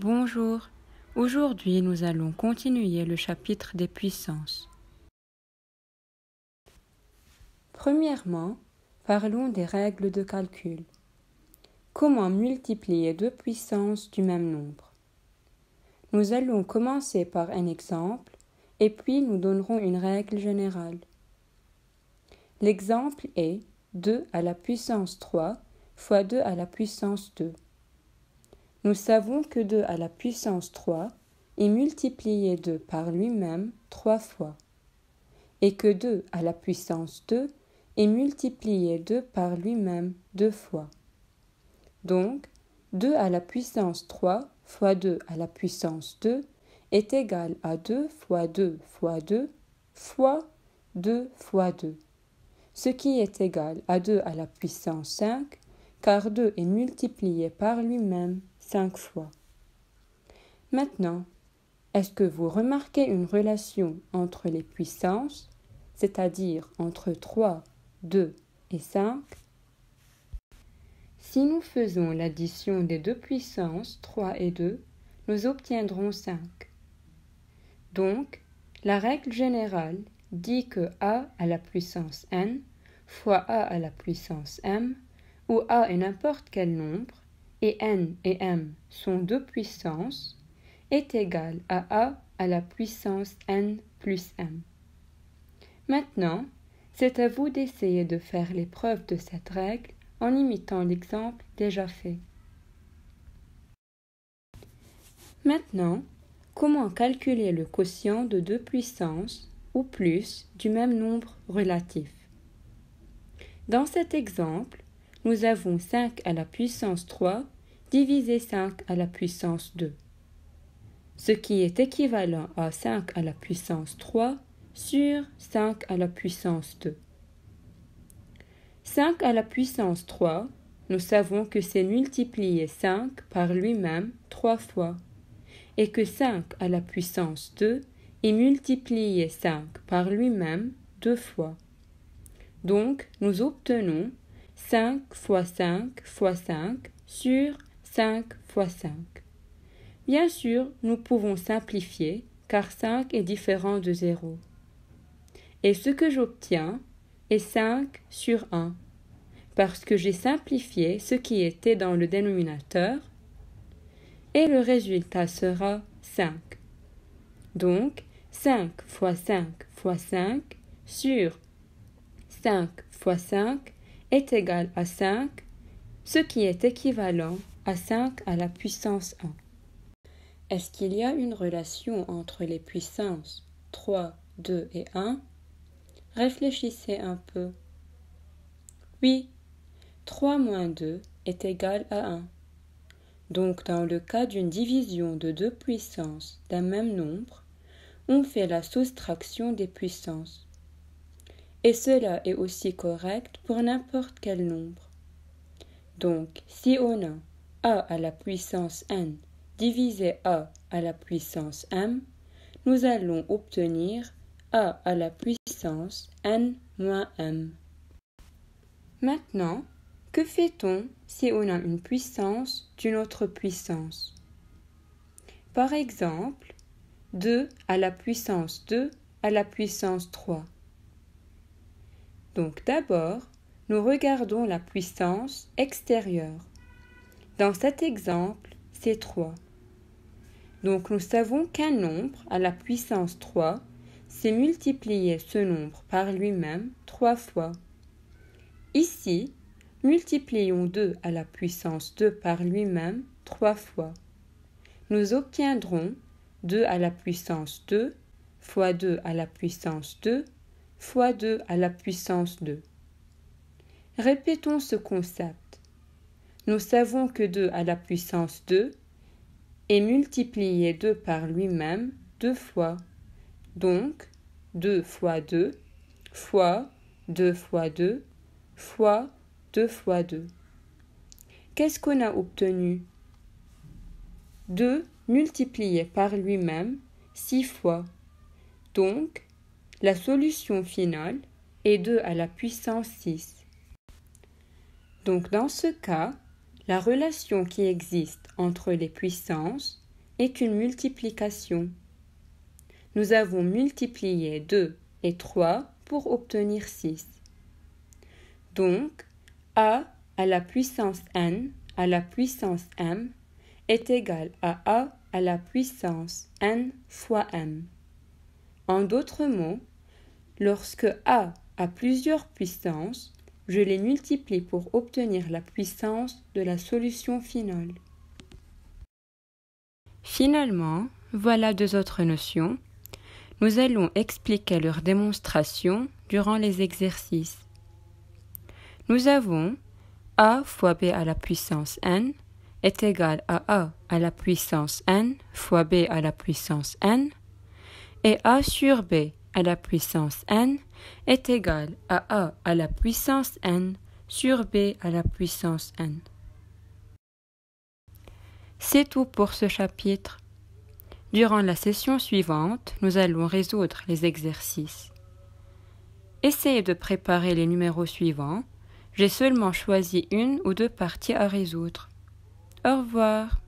Bonjour, aujourd'hui nous allons continuer le chapitre des puissances. Premièrement, parlons des règles de calcul. Comment multiplier deux puissances du même nombre? Nous allons commencer par un exemple et puis nous donnerons une règle générale. L'exemple est 2 à la puissance 3 fois 2 à la puissance 2. Nous savons que 2 à la puissance 3 est multiplié 2 par lui-même 3 fois, et que 2 à la puissance 2 est multiplié 2 par lui-même 2 fois. Donc, 2 à la puissance 3 fois 2 à la puissance 2 est égal à 2 fois 2 fois 2 fois 2 fois 2, ce qui est égal à 2 à la puissance 5, car 2 est multiplié par lui-même 5 fois. Maintenant, est-ce que vous remarquez une relation entre les puissances, c'est-à-dire entre 3, 2 et 5? Si nous faisons l'addition des deux puissances, 3 et 2, nous obtiendrons 5. Donc, la règle générale dit que a à la puissance n fois a à la puissance m, où a est n'importe quel nombre, et n et m sont deux puissances, est égal à la puissance n plus m. Maintenant, c'est à vous d'essayer de faire les preuves de cette règle en imitant l'exemple déjà fait. Maintenant, comment calculer le quotient de deux puissances ou plus du même nombre relatif? Dans cet exemple, nous avons 5 à la puissance 3 divisé 5 à la puissance 2, ce qui est équivalent à 5 à la puissance 3 sur 5 à la puissance 2. 5 à la puissance 3, nous savons que c'est multiplier 5 par lui-même 3 fois, et que 5 à la puissance 2 est multiplier 5 par lui-même 2 fois. Donc, nous obtenons 5 fois 5 fois 5 sur 5 fois 5. Bien sûr, nous pouvons simplifier, car 5 est différent de 0. Et ce que j'obtiens est 5 sur 1, parce que j'ai simplifié ce qui était dans le dénominateur, et le résultat sera 5. Donc, 5 fois 5 fois 5 sur 5 fois 5 est égal à 5, ce qui est équivalent à 5 à la puissance 1. Est-ce qu'il y a une relation entre les puissances 3, 2 et 1? Réfléchissez un peu. Oui, 3 moins 2 est égal à 1. Donc, dans le cas d'une division de deux puissances d'un même nombre, on fait la soustraction des puissances. Et cela est aussi correct pour n'importe quel nombre. Donc, si on a a à la puissance n divisé a à la puissance m, nous allons obtenir a à la puissance n moins m. Maintenant, que fait-on si on a une puissance d'une autre puissance? Par exemple, 2 à la puissance 2 à la puissance 3. Donc d'abord, nous regardons la puissance extérieure. Dans cet exemple, c'est 3. Donc nous savons qu'un nombre à la puissance 3, c'est multiplier ce nombre par lui-même 3 fois. Ici, multiplions 2 à la puissance 2 par lui-même 3 fois. Nous obtiendrons 2 à la puissance 2 fois 2 à la puissance 2 fois 2 à la puissance 2. Répétons ce concept. Nous savons que 2 à la puissance 2 est multiplié 2 par lui-même 2 fois. Donc, 2 fois 2 fois 2 fois 2 fois 2 fois 2. Qu'est-ce qu'on a obtenu? 2 multiplié par lui-même 6 fois. Donc, la solution finale est 2 à la puissance 6. Donc, dans ce cas, la relation qui existe entre les puissances est une multiplication. Nous avons multiplié 2 et 3 pour obtenir 6. Donc, a à la puissance n à la puissance m est égal à a à la puissance n fois m. En d'autres mots, lorsque a a plusieurs puissances, je les multiplie pour obtenir la puissance de la solution finale. Finalement, voilà deux autres notions. Nous allons expliquer leur démonstration durant les exercices. Nous avons a fois b à la puissance n est égal à a à la puissance n fois b à la puissance n, et a sur b à la puissance n est égal à a à la puissance n sur b à la puissance n. C'est tout pour ce chapitre. Durant la session suivante, nous allons résoudre les exercices. Essayez de préparer les numéros suivants. J'ai seulement choisi une ou deux parties à résoudre. Au revoir.